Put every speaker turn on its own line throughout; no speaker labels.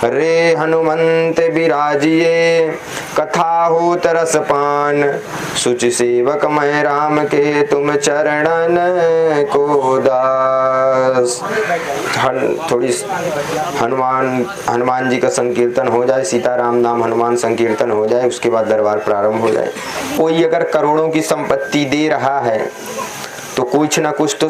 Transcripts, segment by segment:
रे हनुमंत बिराजिए कथा होत रसपान, सुच सेवक मैं राम के तुम चरणन को दास। थोड़ी हनुमान जी का संकीर्तन हो जाए, सीताराम नाम हनुमान संकीर्तन हो जाए, उसके बाद दरबार प्रारंभ हो जाए। कोई अगर करोड़ों की संपत्ति दे रहा है तो कुछ ना कुछ तो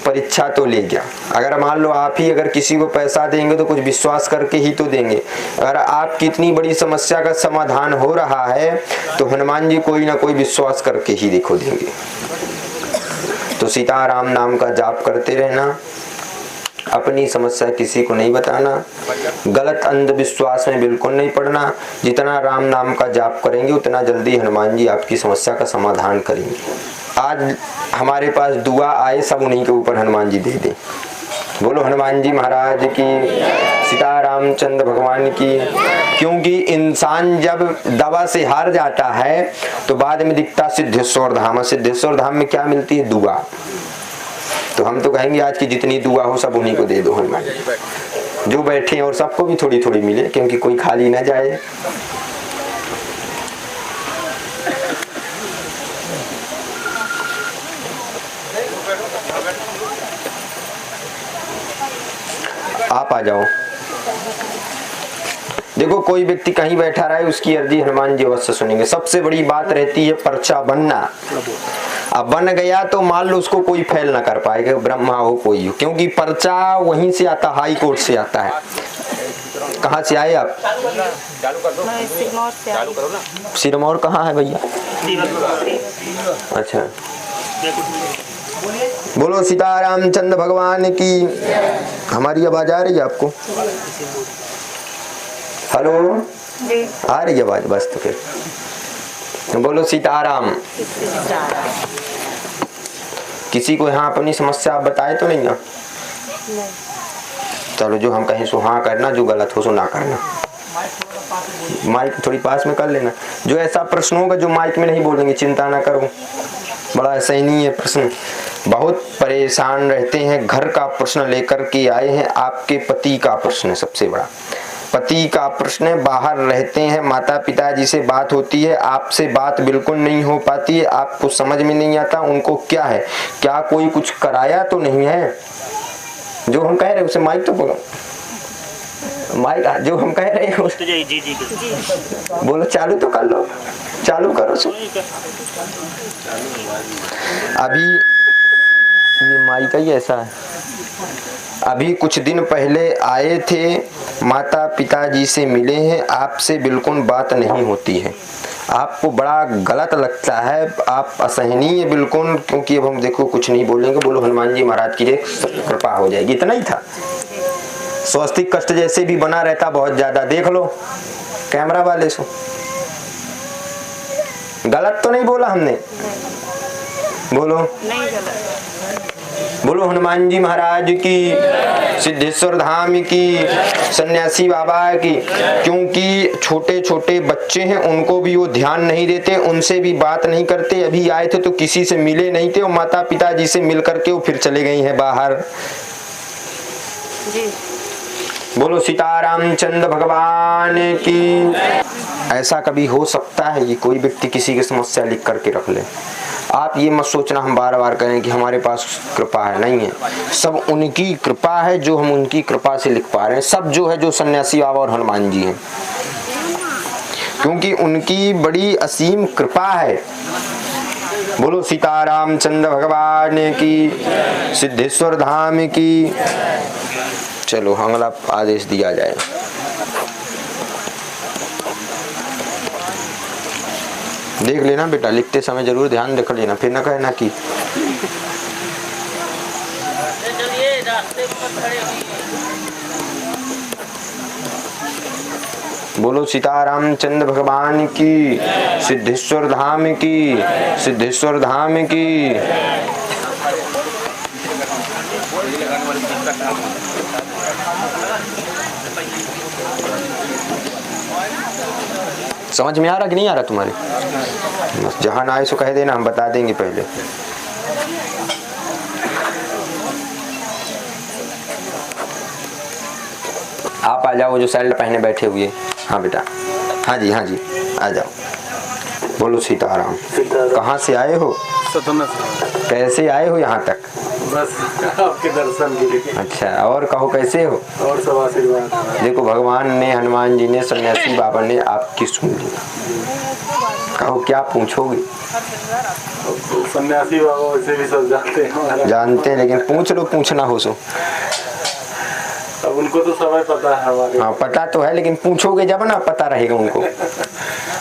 परीक्षा तो ले गया। अगर मान लो आप ही अगर किसी को पैसा देंगे तो कुछ विश्वास करके ही तो देंगे। अगर आपकी इतनी बड़ी समस्या का समाधान हो रहा है तो हनुमान जी कोई ना कोई विश्वास करके ही देखो देंगे। तो सीताराम नाम का जाप करते रहना, अपनी समस्या किसी को नहीं बताना, गलत अंधविश्वास में बिल्कुल नहीं पड़ना। जितना राम नाम का जाप करेंगे उतना जल्दी हनुमान जी आपकी समस्या का समाधान करेंगे। आज हमारे पास दुआ आए सब उन्हीं के ऊपर हनुमान जी दे दें। बोलो हनुमान जी महाराज की, सीतारामचंद्र भगवान की। क्योंकि इंसान जब दवा से हार जाता है तो बाद में दिखता सिद्धेश्वर धाम। सिद्धेश्वर धाम में क्या मिलती है? दुआ। तो हम तो कहेंगे आज की जितनी दुआ हो सब उन्हीं को दे दो हनुमान जी। जो बैठे हैं और सबको भी थोड़ी थोड़ी मिले, क्योंकि कोई खाली ना जाए। आप आ जाओ। देखो कोई व्यक्ति कहीं बैठा रहा है, उसकी अर्जी हनुमान जी अवश्य सुनेंगे। सबसे बड़ी बात रहती है पर्चा बनना। अब बन गया तो मान लो उसको कोई फेल ना कर पाएगा, ब्रह्मा हो कोई हो, क्योंकि पर्चा वहीं से आता, हाई कोर्ट से आता है। कहाँ से आए आप? सिरमौर कहाँ है भैया? अच्छा, बोलो सीतारामचंद्र भगवान की। हमारी आवाज आ रही है आपको? हेलो, आ रही है आवाज? बस तो फिर बोलो सीताराम। किसी को यहाँ अपनी समस्या आप बताए तो नहीं ना? चलो, जो हम कहें सो हाँ करना, जो गलत हो सो ना करना। माइक थोड़ी पास में कर लेना। जो ऐसा प्रश्न होगा जो माइक में नहीं बोलेंगे, चिंता ना करो। बड़ा असहनीय है प्रश्न। बहुत परेशान रहते हैं, घर का प्रश्न लेकर के आए हैं। आपके पति का प्रश्न है सबसे बड़ा। पति का प्रश्न है, बाहर रहते हैं, माता पिता जी से बात होती है, आपसे बात बिल्कुल नहीं हो पाती है, आपको समझ में नहीं आता उनको क्या है। क्या कोई कुछ कराया तो नहीं है? जो हम कह रहे हैं उसे माइक तो बोलो। माइक जो हम कह रहे हैं उसे जी बोलो। चालू तो कर लो, चालू करो सो। अभी ये माइक ही ऐसा है। अभी कुछ दिन पहले आए थे, माता पिताजी से मिले हैं, आपसे बिल्कुल बात नहीं होती है, आपको बड़ा गलत लगता है, आप असहनीय बिल्कुल। क्योंकि अब हम देखो कुछ नहीं बोलेंगे, बोलो हनुमान जी महाराज की कृपा हो जाएगी। इतना ही था। स्वास्तिक कष्ट जैसे भी बना रहता बहुत ज्यादा। देख लो कैमरा वाले सो, गलत तो नहीं बोला हमने? बोलो नहीं गलत। बोलो हनुमान जी महाराज की, सिद्धेश्वर धाम की, सन्यासी बाबा की। क्योंकि छोटे छोटे बच्चे हैं, उनको भी वो ध्यान नहीं देते, उनसे भी बात नहीं करते। अभी आए थे तो किसी से मिले नहीं थे, और माता पिता जी से मिल करके वो फिर चले गई हैं बाहर जी। बोलो सीतारामचंद्र भगवान की। ऐसा कभी हो सकता है ये कोई व्यक्ति किसी की समस्या लिख करके रख ले? आप ये मत सोचना हम बार बार कहें कि हमारे पास कृपा है, नहीं है। सब उनकी कृपा है, जो हम उनकी कृपा से लिख पा रहे हैं। सब जो है जो सन्यासी बाबा और हनुमान जी हैं, क्योंकि उनकी बड़ी असीम कृपा है। बोलो सीतारामचंद्र भगवान की, सिद्धेश्वर धाम की। चलो अगला आदेश दिया जाए। देख लेना बेटा, लिखते समय जरूर ध्यान रख लेना, फिर ना कहना कि बोलो सीतारामचंद्र भगवान की, सिद्धेश्वर धाम की, सिद्धेश्वर धाम की। समझ में आ रहा कि नहीं आ रहा तुम्हारे? जहां ना आए सो कह देना, हम बता देंगे पहले। आ जाओ, जो सैल्ट पहने बैठे हुए। हाँ बेटा, हाँ जी आ जाओ। बोलो सीताराम। कहाँ से आए हो?
सतना से।
कैसे आए हो यहाँ तक?
बस आपके दर्शन के लिए।
अच्छा, और कहो कैसे हो?
और सब आशीर्वाद।
देखो भगवान ने, हनुमान जी ने, सन्यासी बाबा ने आपकी सुन ली। कहो क्या पूछोगे?
सन्यासी बाबा वैसे भी सब जानते हैं।
जानते हैं, लेकिन पूछ लो, पूछना हो सो।
अब उनको तो समय पता है हमारे।
हाँ पता तो है, लेकिन पूछोगे जब ना, पता रहेगा उनको।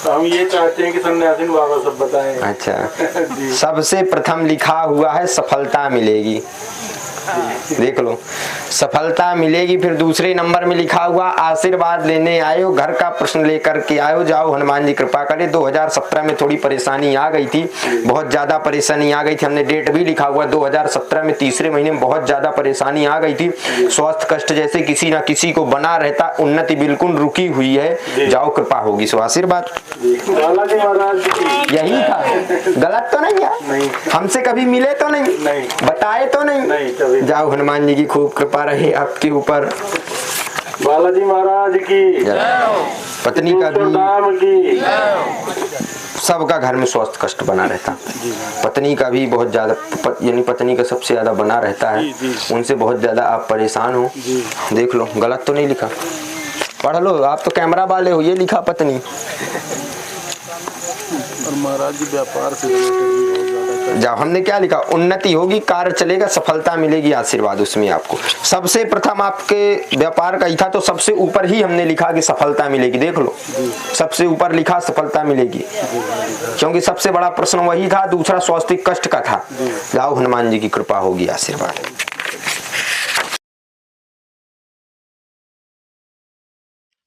हम ये चाहते हैं कि सन्यासी बाबा सब बताएं।
अच्छा सबसे प्रथम लिखा हुआ है सफलता मिलेगी। देख लो, सफलता मिलेगी। फिर दूसरे नंबर में लिखा हुआ आशीर्वाद लेने आए हो, घर का प्रश्न लेकर के आए हो, जाओ हनुमान जी कृपा करे। 2017 में थोड़ी परेशानी आ गई थी, बहुत ज्यादा परेशानी आ गई थी। हमने डेट भी लिखा हुआ 2017 में तीसरे महीने में बहुत ज्यादा परेशानी आ गई थी। स्वास्थ्य कष्ट जैसे किसी ना किसी को बना रहता, उन्नति बिल्कुल रुकी हुई है। जाओ कृपा होगी, सो आशीर्वाद यही था। गलत तो नहीं है? हमसे कभी मिले तो नहीं, बताए तो नहीं। जाओ हनुमान जी की खूब कृपा रहे आपके ऊपर।
बालाजी महाराज की,
पत्नी का भी, सबका घर में स्वास्थ्य कष्ट बना रहता। पत्नी का भी बहुत ज्यादा, यानी पत्नी का सबसे ज्यादा बना रहता है। उनसे बहुत ज्यादा आप परेशान हो। देख लो, गलत तो नहीं लिखा, पढ़ लो। आप तो कैमरा वाले हो, ये लिखा पत्नी।
और महाराज जी व्यापार से
जाओ, हमने क्या लिखा? उन्नति होगी, कार्य चलेगा, सफलता मिलेगी, आशीर्वाद उसमें आपको। सबसे प्रथम आपके व्यापार का ही था, तो सबसे ऊपर ही हमने लिखा कि सफलता मिलेगी। देख लो, सबसे ऊपर लिखा सफलता मिलेगी, क्योंकि सबसे बड़ा प्रश्न वही था। दूसरा स्वास्थ्य कष्ट का था। जाओ हनुमान जी की कृपा होगी, आशीर्वाद।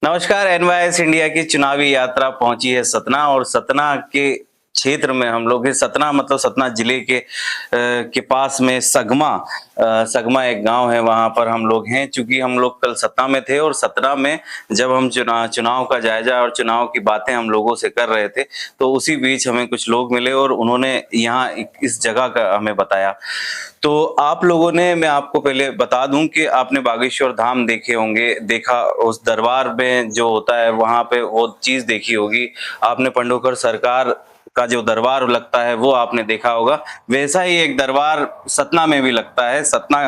नमस्कार, एनवाईएस इंडिया की चुनावी यात्रा पहुंची है सतना, और सतना के क्षेत्र में हम लोग हैं। सतना मतलब सतना जिले के पास में सगमा एक गांव है, वहां पर हम लोग हैं। चूंकि हम लोग कल सतना में थे, और सतना में जब हम चुनाव का जायजा और चुनाव की बातें हम लोगों से कर रहे थे, तो उसी बीच हमें कुछ लोग मिले और उन्होंने यहाँ इस जगह का हमें बताया। तो आप लोगों ने, मैं आपको पहले बता दूं कि आपने बागेश्वर धाम देखे होंगे, देखा, उस दरबार में जो होता है वहां पे वो चीज देखी होगी आपने। पंडोकर सरकार का जो दरबार लगता है वो आपने देखा होगा। वैसा ही एक दरबार सतना में भी लगता है। सतना,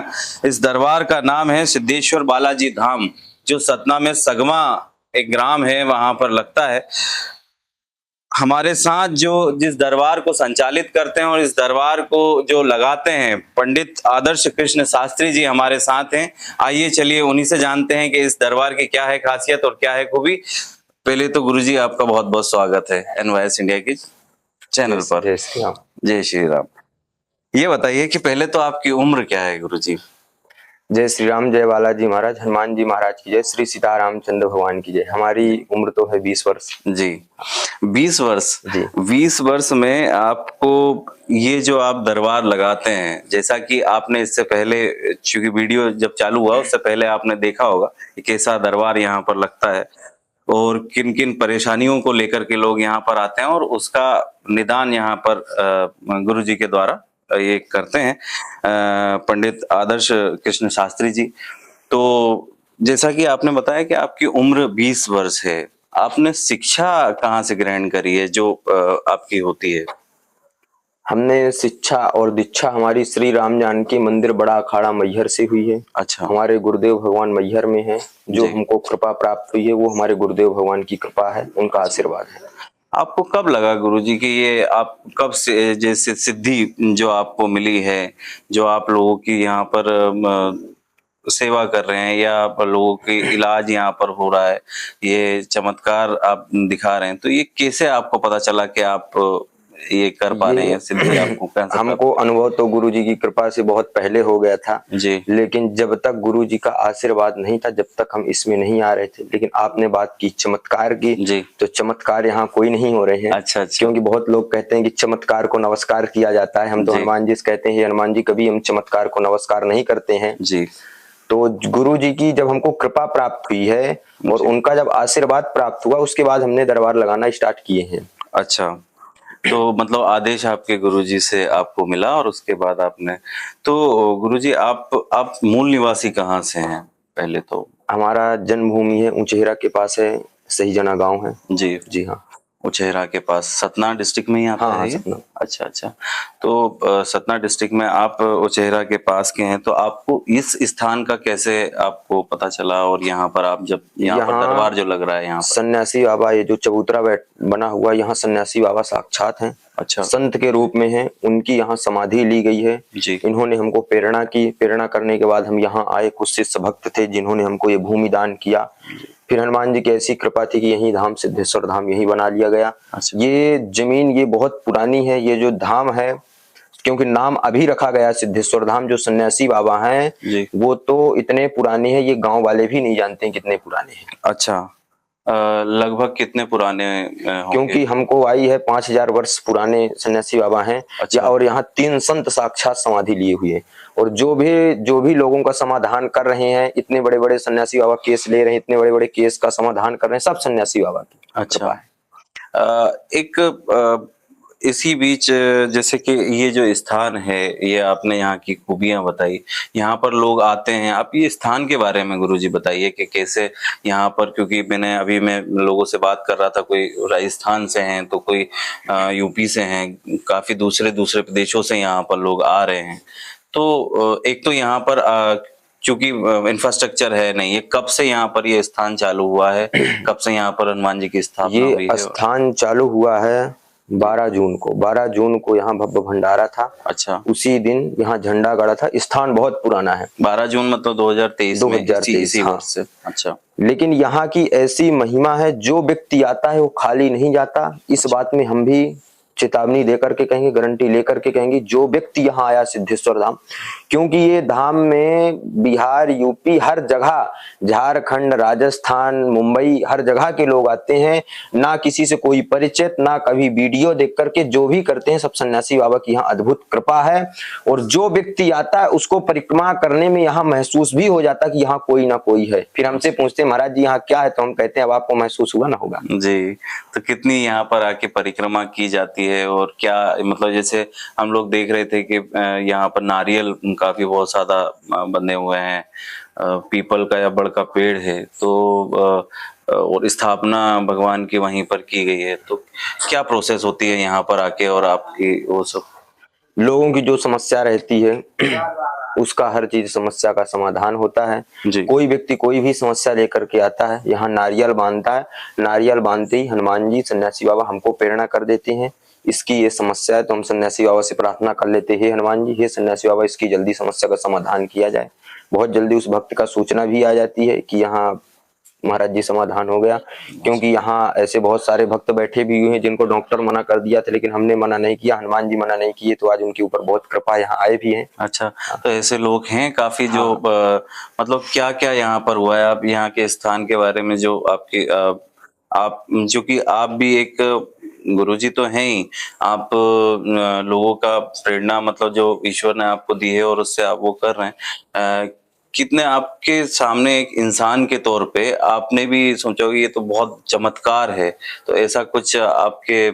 इस दरबार का नाम है सिद्धेश्वर बालाजी धाम, जो सतना में सगमा एक ग्राम है, वहां पर लगता है। हमारे साथ जो जिस दरबार को संचालित करते हैं और इस दरबार को जो लगाते हैं, पंडित आदर्श कृष्ण शास्त्री जी हमारे साथ हैं। आइए चलिए उन्हीं से जानते हैं कि इस दरबार की क्या है खासियत और क्या है खूबी। पहले तो गुरुजी आपका बहुत बहुत स्वागत है एनवाईएस इंडिया की चैनल पर।
जय श्री राम।
जय श्री राम। ये बताइए कि पहले तो आपकी उम्र क्या है गुरुजी?
जय श्री राम, जय बालाजी महाराज, हनुमान जी महाराज की जय, श्री सीतारामचंद्र भगवान की जय। हमारी उम्र तो है 20 वर्ष
जी। 20 वर्ष
जी।
20 वर्ष में आपको ये जो आप दरबार लगाते हैं, जैसा कि आपने इससे पहले, चूंकि वीडियो जब चालू हुआ उससे पहले आपने देखा होगा कि कैसा दरबार यहाँ पर लगता है और किन किन परेशानियों को लेकर के लोग यहाँ पर आते हैं, और उसका निदान यहाँ पर गुरुजी के द्वारा ये करते हैं पंडित आदर्श कृष्ण शास्त्री जी। तो जैसा कि आपने बताया कि आपकी उम्र 20 वर्ष है, आपने शिक्षा कहाँ से ग्रहण करी है जो आपकी होती है?
हमने शिक्षा और दीक्षा हमारी श्री राम जानकी मंदिर बड़ा अखाड़ा मैहर से हुई है।
अच्छा।
हमारे गुरुदेव भगवान मैहर में है, जो हमको कृपा प्राप्त हुई है वो हमारे गुरुदेव भगवान की कृपा है, उनका आशीर्वाद है।
आपको कब लगा गुरुजी कि ये आप कब से, जैसे सिद्धि जो आपको मिली है, जो आप लोगों की यहाँ पर सेवा कर रहे हैं या लोगों की इलाज यहाँ पर हो रहा है, ये चमत्कार आप दिखा रहे हैं, तो ये कैसे आपको पता चला कि आप ये कर पा रहे हैं सिद्धि? आपको
हमको अनुभव तो गुरुजी की कृपा से बहुत पहले हो गया था
जी, लेकिन
जब तक गुरुजी का आशीर्वाद नहीं था, जब तक हम इसमें नहीं आ रहे थे। लेकिन आपने बात की चमत्कार की जी, तो चमत्कार यहाँ कोई नहीं हो रहे हैं। अच्छा। क्योंकि बहुत लोग कहते हैं कि चमत्कार को नमस्कार किया जाता है। हम तो हनुमान जी से कहते हैं हनुमान जी, कभी हम चमत्कार को नमस्कार नहीं करते हैं जी। तो गुरु जी की जब हमको कृपा प्राप्त हुई है और उनका जब आशीर्वाद प्राप्त हुआ, उसके बाद हमने दरबार लगाना स्टार्ट किए हैं।
अच्छा, तो मतलब आदेश आपके गुरुजी से आपको मिला और उसके बाद आपने, तो गुरुजी आप मूल निवासी कहाँ से हैं? पहले तो
हमारा जन्मभूमि है उचेहरा के पास है, सही जना गांव है।
जी
जी हाँ।
उचेहरा के पास सतना डिस्ट्रिक्ट में ही आता
हाँ
है ये?
सतना।
अच्छा अच्छा। तो सतना डिस्ट्रिक्ट में आप उचेहरा के पास के हैं, तो आपको इस स्थान का कैसे आपको पता चला, और यहाँ पर आप जब यहाँ पर दरबार जो लग रहा है यहाँ पर?
सन्यासी बाबा, ये जो चबूतरा बना हुआ, यहाँ सन्यासी बाबा साक्षात हैं।
अच्छा।
संत के रूप में हैं, उनकी यहाँ समाधि ली गई है
जी।
इन्होंने हमको प्रेरणा की, प्रेरणा करने के बाद हम यहाँ आए। कुछ शिष्य भक्त थे जिन्होंने हमको ये भूमि दान किया। फिर हनुमान जी की ऐसी कृपा थी कि यही धाम सिद्धेश्वर धाम यही बना लिया गया।
अच्छा।
ये जमीन ये बहुत पुरानी है, ये जो धाम है, क्योंकि नाम अभी रखा गया सिद्धेश्वर धाम। जो सन्यासी बाबा हैं वो तो इतने पुराने हैं, ये गांव वाले भी नहीं जानते हैं कितने पुराने हैं।
अच्छा। लगभग कितने पुराने होंगे?
क्योंकि हमको आई है 5000 वर्ष पुराने सन्यासी बाबा हैं।
अच्छा।
और यहाँ 3 संत साक्षात समाधि लिए हुए, और जो भी लोगों का समाधान कर रहे हैं, इतने बड़े बड़े सन्यासी बाबा केस ले रहे हैं, इतने बड़े बड़े केस का समाधान कर रहे हैं, सब सन्यासी बाबा की कृपा है।
एक इसी बीच जैसे कि ये जो स्थान है, ये आपने यहाँ की खूबियां बताई, यहाँ पर लोग आते हैं। आप ये स्थान के बारे में गुरुजी बताइए कि कैसे यहाँ पर, क्योंकि मैं लोगों से बात कर रहा था, कोई राजस्थान से हैं तो कोई यूपी से हैं, काफी दूसरे प्रदेशों से यहाँ पर लोग आ रहे हैं। तो एक तो यहाँ पर क्योंकि इंफ्रास्ट्रक्चर है नहीं, ये कब से यहाँ पर ये स्थान चालू हुआ है, कब से यहाँ पर हनुमान जी की स्थापना हुई है?
ये स्थान चालू हुआ है 12 जून को यहाँ भव्य भंडारा था। अच्छा। उसी दिन यहाँ झंडा गाड़ा था। स्थान बहुत पुराना है।
12 जून मतलब 2023 इसी वर्ष से। अच्छा।
लेकिन यहाँ की ऐसी महिमा है, जो व्यक्ति आता है वो खाली नहीं जाता। इस बात में हम भी चेतावनी देकर के कहेंगे, गारंटी लेकर के कहेंगे, जो व्यक्ति यहाँ आया सिद्धेश्वर धाम, क्योंकि ये धाम में बिहार, यूपी, हर जगह, झारखंड, राजस्थान, मुंबई, हर जगह के लोग आते हैं। ना किसी से कोई परिचित, ना कभी वीडियो देख करके, जो भी करते हैं सब सन्यासी बाबा की यहाँ अद्भुत कृपा है। और जो व्यक्ति आता है उसको परिक्रमा करने में यहाँ महसूस भी हो जाता है कि यहाँ कोई ना कोई है। फिर हमसे पूछते हैं महाराज जी यहाँ क्या है, तो हम कहते हैं अब आपको महसूस हुआ ना होगा।
जी। तो कितनी यहाँ पर आके परिक्रमा की जाती है, और क्या मतलब, जैसे हम लोग देख रहे थे कि यहाँ पर नारियल काफी बहुत ज्यादा बंधे हुए हैं, पीपल का या बड़ का पेड़ है, तो और स्थापना भगवान की वहीं पर की गई है। तो क्या प्रोसेस होती है यहाँ पर आके, और आपकी वो सब
लोगों की जो समस्या रहती है उसका हर चीज समस्या का समाधान होता है। कोई व्यक्ति कोई भी समस्या लेकर के आता है, यहाँ नारियल बांधता है। नारियल बांधते ही हनुमान जी, सन्यासी बाबा हमको प्रेरणा कर देते हैं, इसकी ये समस्या है। तो हम सन्यासी बाबा से प्रार्थना कर लेते हैं, हनुमान जी, हे सन्यासी बाबा, इसकी जल्दी समस्या का समाधान किया जाए। बहुत जल्दी उस भक्त का सूचना भी आ जाती है कि यहाँ महाराज जी समाधान हो गया। क्योंकि यहाँ ऐसे बहुत सारे भक्त बैठे भी हुए हैं जिनको डॉक्टर मना कर दिया था, लेकिन हमने मना नहीं किया, हनुमान जी मना नहीं किए, तो आज उनके ऊपर बहुत कृपा, यहाँ आए भी हैं।
अच्छा। तो ऐसे लोग हैं काफी जो मतलब क्या क्या यहाँ पर हुआ है? आप यहाँ के स्थान के बारे में जो आपकी आप जो कि आप भी एक गुरुजी तो हैं ही, आप लोगों का प्रेरणा मतलब जो ईश्वर ने आपको दी है और उससे आप वो कर रहे हैं, कितने आपके सामने एक इंसान के तौर पे आपने भी सोचा कि ये तो बहुत चमत्कार है, तो ऐसा कुछ आपके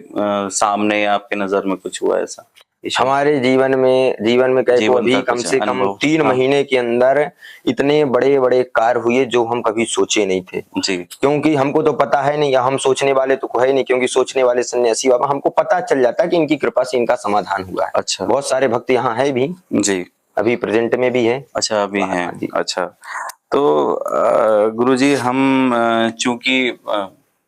सामने या आपके नजर में कुछ हुआ ऐसा?
हमारे जीवन में कहे तो अभी कम से कम 3 महीने के अंदर इतने बड़े बड़े कार्य हुए जो हम कभी सोचे नहीं थे जी। क्योंकि हमको तो पता है नहीं, या हम सोचने वाले तो है नहीं, क्योंकि सोचने वाले सन्यासी बाबा, हमको पता चल जाता है कि इनकी कृपा से इनका समाधान हुआ है। अच्छा। बहुत सारे भक्त यहाँ है भी जी, अभी प्रेजेंट में भी है।
अच्छा, अभी हैं। अच्छा। तो गुरुजी, हम चूंकि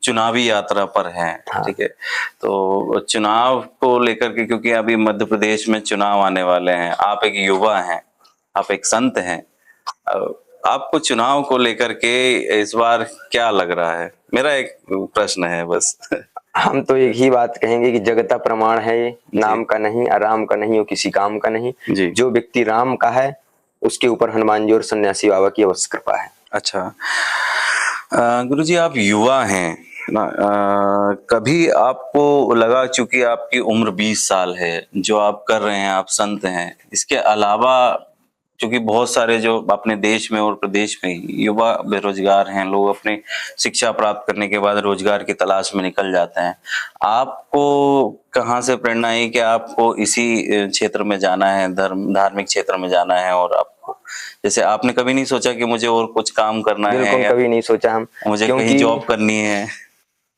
चुनावी यात्रा पर हैं, ठीक है, तो चुनाव को लेकर के, क्योंकि अभी मध्य प्रदेश में चुनाव आने वाले हैं, आप एक युवा हैं, आप एक संत हैं, आपको चुनाव को लेकर के इस बार क्या लग रहा है? मेरा एक प्रश्न है बस।
हम तो एक ही बात कहेंगे कि जगता प्रमाण है, नाम का नहीं, आराम का नहीं और किसी काम का नहीं। जो व्यक्ति राम का है उसके ऊपर हनुमान जी और सन्यासी बाबा की अवश्य कृपा है।
अच्छा। गुरुजी, आप युवा हैं ना, कभी आपको लगा, चूंकि आपकी उम्र 20 साल है, जो आप कर रहे हैं, आप संत हैं, इसके अलावा क्योंकि बहुत सारे जो अपने देश में और प्रदेश में युवा बेरोजगार हैं, लोग अपनी शिक्षा प्राप्त करने के बाद रोजगार की तलाश में निकल जाते हैं, आपको कहाँ से प्रेरणा आई कि आपको इसी क्षेत्र में जाना है, धार्मिक क्षेत्र में जाना है, और आपको जैसे आपने कभी नहीं सोचा कि मुझे और कुछ काम करना है
बिल्कुल
या
कभी नहीं सोचा हम,
मुझे कहीं
क्योंकि
जॉब करनी है?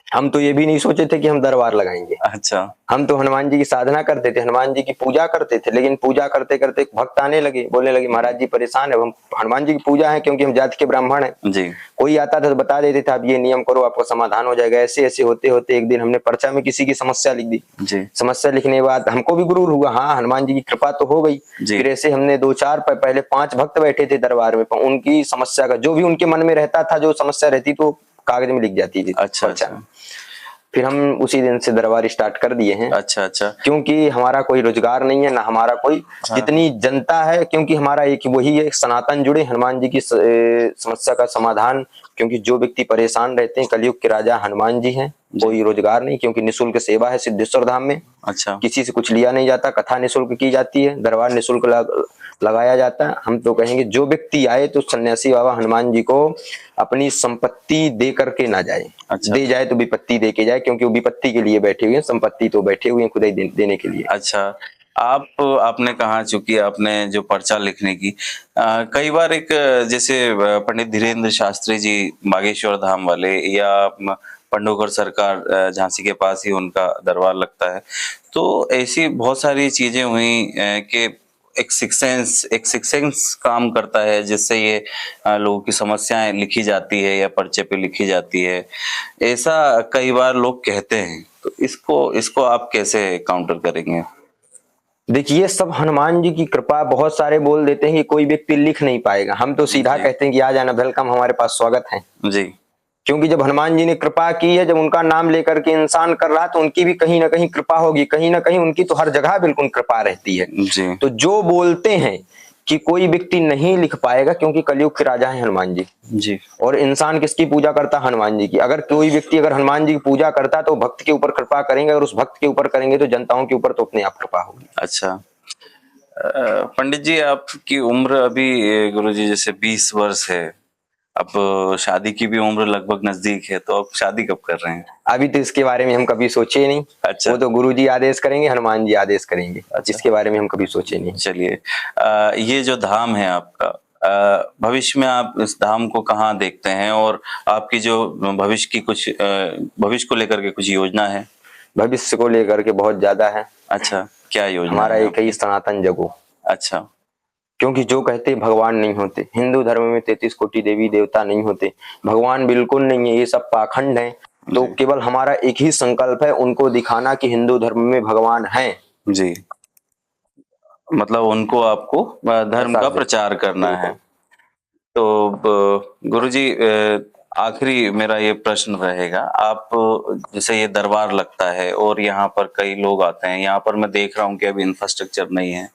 हम तो ये भी नहीं सोचे थे कि हम दरबार लगाएंगे।
अच्छा।
हम तो हनुमान जी की साधना करते थे, हनुमान जी की पूजा करते थे, लेकिन पूजा करते करते एक भक्त आने लगे, बोलने लगे महाराज जी परेशान है, हम हनुमान जी की पूजा है क्योंकि हम जाति के ब्राह्मण हैं।
जी।
कोई आता था तो बता देते थे आप ये नियम करो आपका समाधान हो जाएगा। ऐसे ऐसे होते होते एक दिन हमने पर्चा में किसी की समस्या लिख दी।
जी।
समस्या लिखने के बाद हमको भी गुरूर हुआ, हाँ हनुमान जी की कृपा तो हो गई।
जी।
फिर ऐसे हमने 2-4 पहले 5 भक्त बैठे थे दरबार में, उनकी समस्या का जो भी उनके मन में रहता था, जो समस्या रहती तो कागज में लिख जाती थी
अच्छा।
पर्चा में।
अच्छा।
फिर हम उसी दिन से दरबार स्टार्ट कर दिए हैं।
अच्छा। अच्छा।
क्योंकि हमारा कोई रोजगार नहीं है, ना हमारा कोई, जितनी जनता है, क्योंकि हमारा एक वही है, सनातन जुड़े हनुमान जी की समस्या का समाधान। क्योंकि जो व्यक्ति परेशान रहते हैं, कलयुग के राजा हनुमान जी हैं, कोई रोजगार नहीं, क्योंकि निःशुल्क सेवा है सिद्धेश्वर धाम में।
अच्छा।
किसी से कुछ लिया नहीं जाता, कथा निःशुल्क की जाती है, दरबार निःशुल्क लगाया जाता है। हम तो कहेंगे जो व्यक्ति आए तो सन्यासी बाबा हनुमान जी को अपनी संपत्ति दे करके ना जाए।
अच्छा।
दे जाए तो विपत्ति दे के जाए, क्योंकि वो विपत्ति के लिए बैठे हुए हैं, संपत्ति तो बैठे हुए हैं खुदा ही देने के लिए।
अच्छा। आपने कहा, चूंकि आपने जो पर्चा लिखने की कई बार एक जैसे पंडित धीरेन्द्र शास्त्री जी बागेश्वर धाम वाले, या पंडोकर सरकार झांसी के पास ही उनका दरबार लगता है, तो ऐसी बहुत सारी चीजें हुई कि एक सिक्स सेंस काम करता है, जिससे ये लोगों की समस्याएं लिखी जाती है या पर्चे पे लिखी जाती है, ऐसा कई बार लोग कहते हैं। तो इसको आप कैसे काउंटर करेंगे?
देखिए सब हनुमान जी की कृपा। बहुत सारे बोल देते हैं कि कोई व्यक्ति लिख नहीं पाएगा, हम तो सीधा कहते हैं कि आ जाना, वेलकम, हमारे पास स्वागत है।
जी।
क्योंकि जब हनुमान जी ने कृपा की है, जब उनका नाम लेकर के इंसान कर रहा, तो उनकी भी कहीं ना कहीं कृपा होगी, कहीं ना कहीं उनकी तो हर जगह बिल्कुल कृपा रहती है।
जी।
तो जो बोलते हैं कि कोई व्यक्ति नहीं लिख पाएगा, क्योंकि कलयुग के राजा है हनुमान जी।
जी।
और इंसान किसकी पूजा करता है? हनुमान जी की। अगर कोई व्यक्ति अगर हनुमान जी की पूजा करता है तो भक्त के ऊपर कृपा करेंगे, और उस भक्त के ऊपर करेंगे तो जनताओं के ऊपर तो अपने आप कृपा होगी।
अच्छा। पंडित जी, आपकी उम्र अभी गुरुजी जैसे 20 वर्ष है, अब शादी की भी उम्र लगभग नजदीक है, तो आप शादी कब कर रहे हैं?
अभी तो इसके बारे में हम कभी सोचे नहीं।
अच्छा।
वो तो गुरुजी आदेश करेंगे, हनुमान जी आदेश करेंगे।
अच्छा।
इसके बारे में हम कभी सोचे नहीं।
चलिए, ये जो धाम है आपका, भविष्य में आप इस धाम को कहाँ देखते हैं, और आपकी जो भविष्य की कुछ भविष्य को लेकर के कुछ योजना है?
भविष्य को लेकर के बहुत ज्यादा है।
अच्छा, क्या योजना
हमारा
है
एक ही सनातन जगो।
अच्छा।
क्योंकि जो कहते भगवान नहीं होते, हिंदू धर्म में 33 कोटि देवी देवता नहीं होते, भगवान बिल्कुल नहीं है, ये सब पाखंड है। तो केवल हमारा एक ही संकल्प है, उनको दिखाना कि हिंदू धर्म में भगवान है।
जी। मतलब उनको, आपको धर्म का प्रचार करना है। तो गुरुजी, आखिरी मेरा ये प्रश्न रहेगा, आप जैसे ये दरबार लगता है और यहाँ पर कई लोग आते हैं, यहाँ पर मैं देख रहा हूँ कि अभी इंफ्रास्ट्रक्चर नहीं है,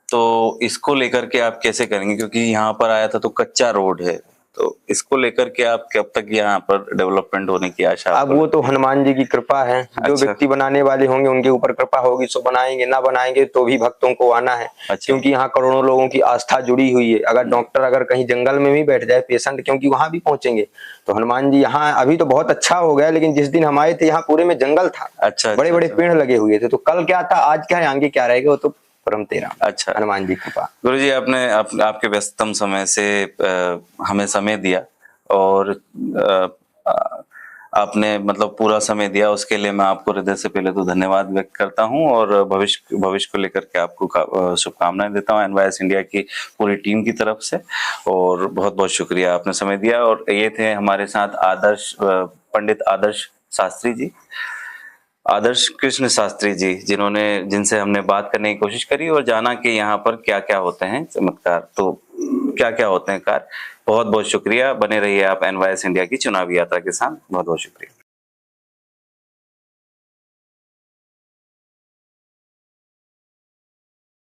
तो इसको लेकर के आप कैसे करेंगे? क्योंकि यहाँ पर आया था तो कच्चा रोड है, तो इसको लेकर के आप कब तक यहाँ पर डेवलपमेंट होने की आशा?
अब वो तो हनुमान जी की कृपा है। जो
अच्छा।
व्यक्ति बनाने वाले होंगे उनके ऊपर कृपा होगी, सो बनाएंगे, ना बनाएंगे तो भी भक्तों को आना है।
अच्छा।
क्योंकि यहाँ करोड़ों लोगों की आस्था जुड़ी हुई है। अगर डॉक्टर अगर कहीं जंगल में भी बैठ जाए पेशेंट, क्योंकि वहां भी पहुंचेंगे, तो हनुमान जी यहाँ अभी तो बहुत अच्छा हो गया, लेकिन जिस दिन हम आए थे यहाँ पूरे में जंगल था।
अच्छा।
बड़े बड़े पेड़ लगे हुए थे। तो कल क्या था, आज क्या है, आगे क्या रहेगा, वो तो परम तेरा।
अच्छा।
हनुमान जी कृपा।
गुरुजी, आपके व्यस्ततम समय से हमें समय दिया, और आपने मतलब पूरा समय दिया, उसके लिए मैं आपको हृदय से पहले तो धन्यवाद व्यक्त करता हूं, और भविष्य को लेकर के आपको शुभकामनाएं देता हूं एनवाईएस इंडिया की पूरी टीम की तरफ से। और बहुत बहुत शुक्रिया, आपने समय दिया। और ये थे हमारे साथ पंडित आदर्श शास्त्री जी, आदर्श कृष्ण शास्त्री जी, जिनसे हमने बात करने की कोशिश करी और जाना कि यहाँ पर क्या क्या होते हैं चमत्कार, तो क्या क्या होते हैं कार्य। बहुत बहुत शुक्रिया, बने रहिए आप एनवाईएस इंडिया की चुनावी यात्रा के साथ। बहुत बहुत शुक्रिया।